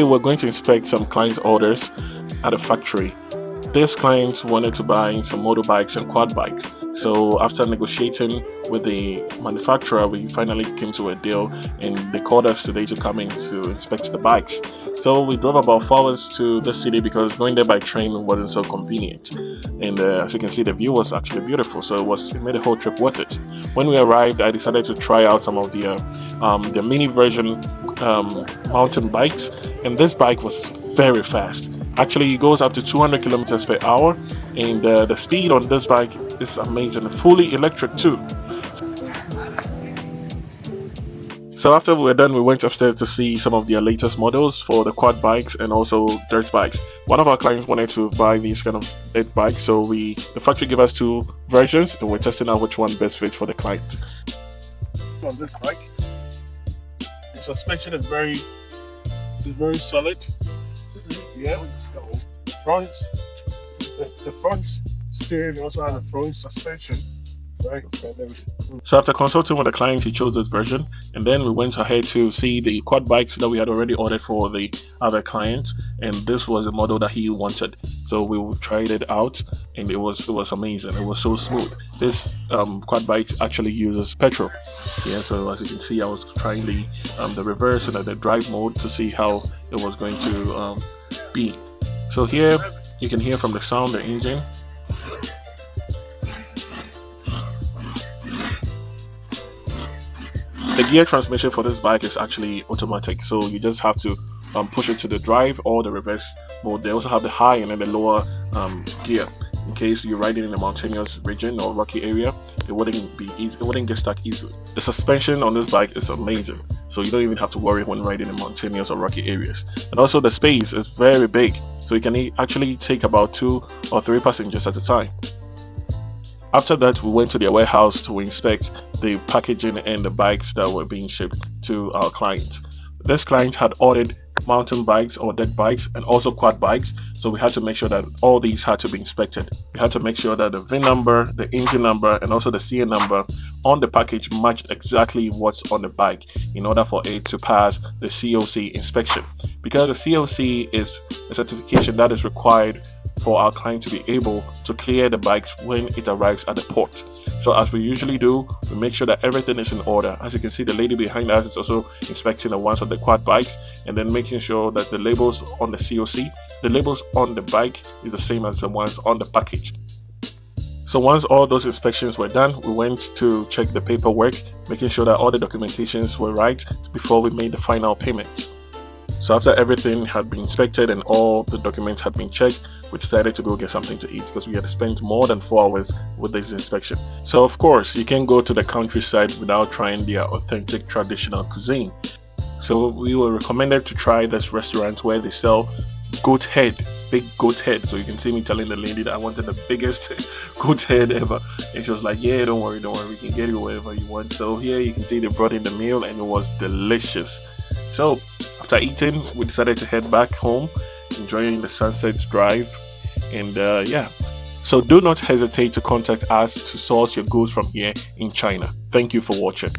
We're going to inspect some client orders at a factory. This client wanted to buy some motorbikes and quad bikes. So after negotiating with the manufacturer, we finally came to a deal and they called us today to come in to inspect the bikes. So we drove about 4 hours to the city because going there by train wasn't so convenient. And as you can see, the view was actually beautiful, so it made the whole trip worth it. When we arrived, I decided to try out some of the mini version mountain bikes, and this bike was very fast. Actually, it goes up to 200 kilometers per hour, and the speed on this bike is amazing. Fully electric too. So after we were done, we went upstairs to see some of their latest models for the quad bikes and also dirt bikes. One of our clients wanted to buy these kind of dirt bikes, so the factory gave us 2 versions, and we're testing out which one best fits for the client. On this bike, the suspension is very solid. Yeah, the front steering also has a front suspension. Right. So after consulting with the client, he chose this version, and then we went ahead to see the quad bikes that we had already ordered for the other clients, and this was a model that he wanted. So we tried it out, and it was amazing. It was so smooth. This quad bike actually uses petrol. Yeah, so as you can see, I was trying the reverse and the drive mode to see how it was going to be. So here you can hear from the sound the engine. The gear transmission for this bike is actually automatic, so you just have to push it to the drive or the reverse mode. They also have the high and then the lower gear. In case you're riding in a mountainous region or rocky area, it wouldn't be easy. It wouldn't get stuck easily. The suspension on this bike is amazing, so you don't even have to worry when riding in mountainous or rocky areas. And also the space is very big, so you can actually take about 2 or 3 passengers at a time. After that, we went to their warehouse to inspect the packaging and the bikes that were being shipped to our client. This client had ordered mountain bikes or dirt bikes and also quad bikes, so we had to make sure that all these had to be inspected. We had to make sure that the VIN number, the engine number, and also the CA number on the package matched exactly what's on the bike in order for it to pass the COC inspection. Because the COC is a certification that is required for our client to be able to clear the bikes when it arrives at the port. So as we usually do, we make sure that everything is in order. As you can see, the lady behind us is also inspecting the ones on the quad bikes and then making sure that the labels on the COC, the labels on the bike is the same as the ones on the package. So once all those inspections were done, we went to check the paperwork, making sure that all the documentations were right before we made the final payment. So after everything had been inspected and all the documents had been checked, we decided to go get something to eat because we had spent more than 4 hours with this inspection. So of course, you can't go to the countryside without trying their authentic traditional cuisine. So we were recommended to try this restaurant where they sell goat head, big goat head. So you can see me telling the lady that I wanted the biggest goat head ever, and she was like, yeah, don't worry, we can get you whatever you want. So here you can see they brought in the meal and it was delicious. So after eating, we decided to head back home, enjoying the sunset drive, and yeah. So do not hesitate to contact us to source your goods from here in China. Thank you for watching.